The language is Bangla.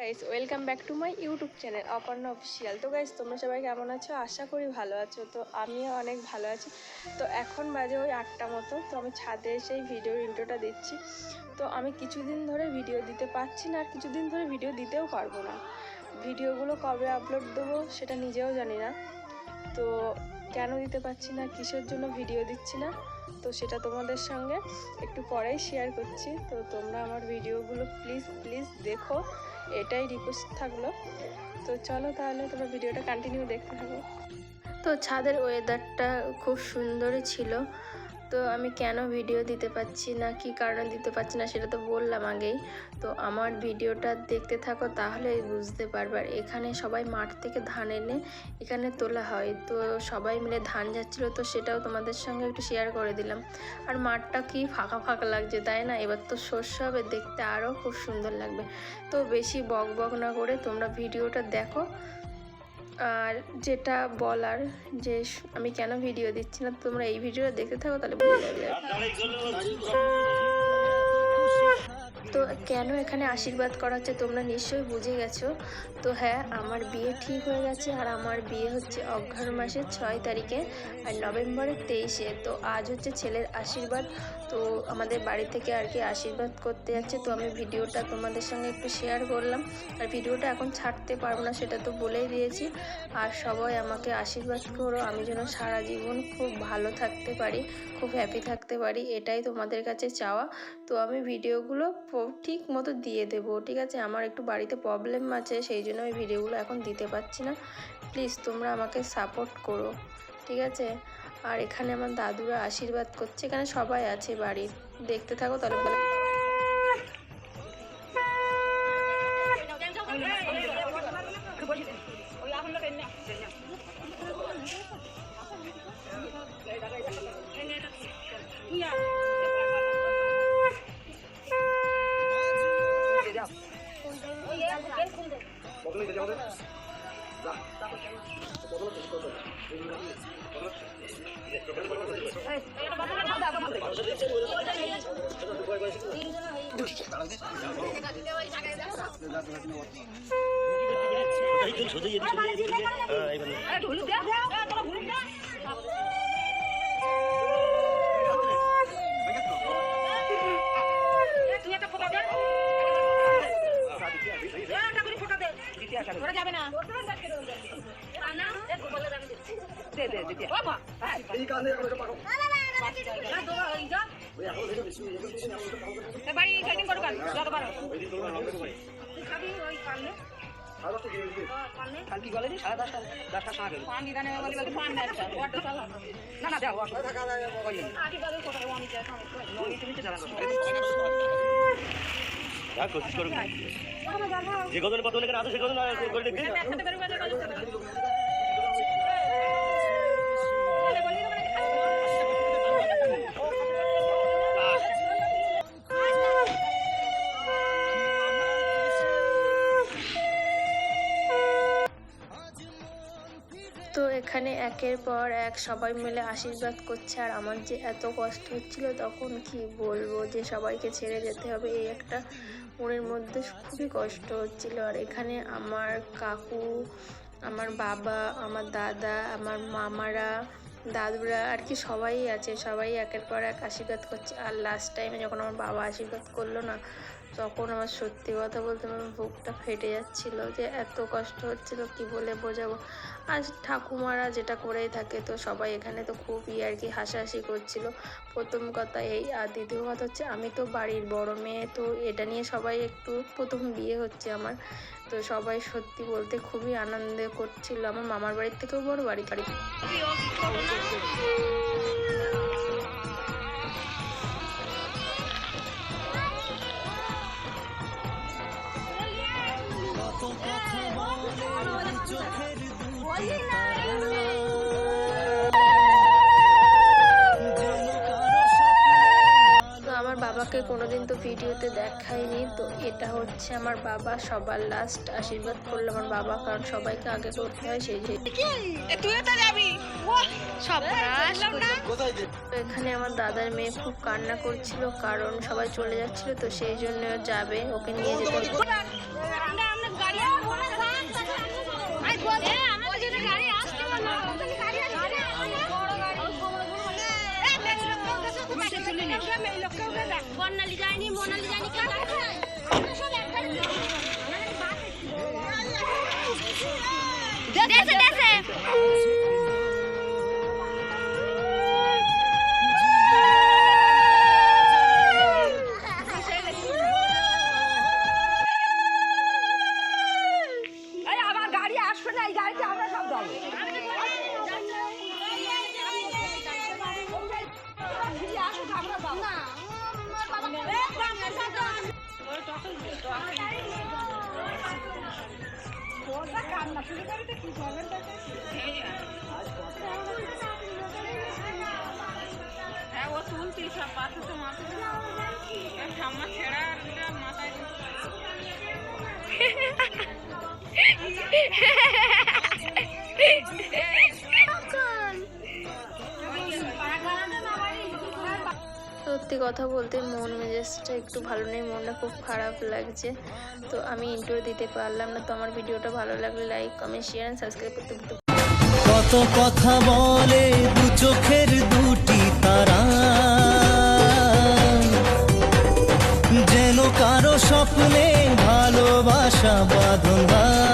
Guys, welcome back to my YouTube channel Aparna official. তো গাইস, তোমরা সবাই কেমন আছো? আশা করি ভালো আছো। তো আমিও অনেক ভালো আছি। তো এখন বাজে ওই 8টা মতো। তো আমি ছাদে এসে এই ভিডিওর ইন্ট্রোটা দিচ্ছি। তো আমি কিছুদিন ধরে ভিডিও দিতে পারছি না, আর কিছুদিন ধরে ভিডিও দিতেও পারবো না। ভিডিওগুলো কবে আপলোড দেবো সেটা নিজেও জানি না। তো কেন দিতে পারছি না, কিসের জন্য ভিডিও দিচ্ছি না, তো সেটা তোমাদের সঙ্গে একটু পরেই শেয়ার করছি। তো তোমরা আমার ভিডিওগুলো প্লিজ দেখো, এটাই রিকোয়েস্ট থাকলো। তো চলো তাহলে তোমরা ভিডিওটা কন্টিনিউ দেখতে থাকো। তো ছাদের ওয়েদারটা খুব সুন্দরই ছিল। তো আমি কেন ভিডিও দিতে পারছি না, কি কারণে দিতে পারছি না সেটা তো বললাম আগেই। তো আমার ভিডিওটা দেখতে থাকো, তাহলেই বুঝতে পারবে। এখানে সবাই মাঠ থেকে ধান এনে এখানে তোলা হয়। তো সবাই মিলে ধান যাচ্ছিলো, তো সেটাও তোমাদের সঙ্গে একটু শেয়ার করে দিলাম। আর মাঠটা কি ফাঁকা ফাঁকা লাগছে, তাই না? এবার তো শস্য হবে, দেখতে আরও খুব সুন্দর লাগবে। তো বেশি বক না করে তোমরা ভিডিওটা দেখো। আর যেটা বলার, যে আমি কেন ভিডিও দিচ্ছি না, তোমরা এই ভিডিওটা দেখতে থাকো, তাহলে বুঝে যাবে। তো কেন এখানে আশীর্বাদ করা হচ্ছে তোমরা নিশ্চয়ই বুঝে গেছো। তো হ্যাঁ, আমার বিয়ে ঠিক হয়ে গেছে। আর আমার বিয়ে হচ্ছে অঘ্রাণ মাসের 6 তারিখে আর নভেম্বরের 23-এ। তো আজ হচ্ছে ছেলের আশীর্বাদ। তো আমাদের বাড়ি থেকে আর কি আশীর্বাদ করতে যাচ্ছে। তো আমি ভিডিওটা তোমাদের সঙ্গে একটু শেয়ার করলাম। আর ভিডিওটা এখন ছাড়তে পারবো না, সেটা তো বলেই দিয়েছি। আর সবাই আমাকে আশীর্বাদ করো, আমি যেন সারা জীবন খুব ভালো থাকতে পারি, খুব হ্যাপি থাকতে পারি, এটাই তোমাদের কাছে চাওয়া। তো আমি ভিডিওগুলো ঠিক মতো দিয়ে দেবো, ঠিক আছে? আমার একটু বাড়িতে প্রবলেম আছে, সেই জন্য আমি ভিডিওগুলো এখন দিতে পারছি না। প্লিজ তোমরা আমাকে সাপোর্ট করো, ঠিক আছে? আর এখানে আমার দাদুরা আশীর্বাদ করছে, এখানে সবাই আছে বাড়ির। দেখতে থাকো তাহলে বলে। যাবে না বাড়ি সেটিং করো কাল যত পারো খাবি ওই পারলে কাল কি বলে 10:30 সময় গেল পান নিদানে বলি বলি পান না একটা ওটা চালা না না দাও আটি বলে কোটা আমি যাই আমি তুমি তো জানো যা কোশিশ করো যে গদন কত লেগে আছে সে গদন করে দেখি একসাথে করে তো এখানে একের পর এক সবাই মিলে আশীর্বাদ করছে। আর আমার যে এত কষ্ট হচ্ছিল তখন, কি বলবো, যে সবাইকে ছেড়ে যেতে হবে, এই একটা মনের মধ্যে খুবই কষ্ট হচ্ছিল। আর এখানে আমার কাকু, আমার বাবা, আমার দাদা, আমার মামারা, দাদুরা আর কি সবাই আছে, সবাই একের পর এক আশীর্বাদ করছে। আর লাস্ট টাইমে যখন আমার বাবা আশীর্বাদ করলো না, তখন আমার সত্যি কথা বলতে আমার বুকটা ফেটে যাচ্ছিলো, যে এত কষ্ট হচ্ছিলো কি বলে বোঝাবো। আর ঠাকুমারা যেটা করেই থাকে, তো সবাই এখানে তো খুবই আর কি হাসাহাসি করছিল। প্রথম কথা এই, আর দ্বিতীয় কথা হচ্ছে আমি তো বাড়ির বড় মেয়ে, তো এটা নিয়ে সবাই একটু, প্রথম বিয়ে হচ্ছে আমার, তো সবাই সত্যি বলতে খুবই আনন্দ করছিল। আমার মামার বাড়ির থেকেও বড় বাড়ি। বাবাকে কোনোদিন তো ভিডিওতে দেখাইনি। তো এটা হচ্ছে আমার বাবা, সবার লাস্ট আশীর্বাদ করলো আমার বাবা, কারণ সবাইকে আগে করতে হয়, সেই যে এখানে আমার দাদার মেয়ে খুব কান্না করছিল, কারণ সবাই চলে যাচ্ছিল, তো সেই জন্য যাবে, ওকে নিয়ে যেতে। হ্যাঁ ও তুলতি সব পাথর তো মাথায় ঠাম্মা ছেঁড়া আর মাথায় সত্যি কথা বলতে মন মেজাজটা একটু ভালো নেই, মনটা খুব খারাপ লাগছে। তো আমি ইন্ট্রো দিতে পারলাম না। তো আমার ভিডিওটা ভালো লাগলে like comment share and subscribe করতে ভুলতে কত কথা বলে দু চোখের দুটি তারা, যেন কারো স্বপ্নে ভালোবাসা বাঁধন।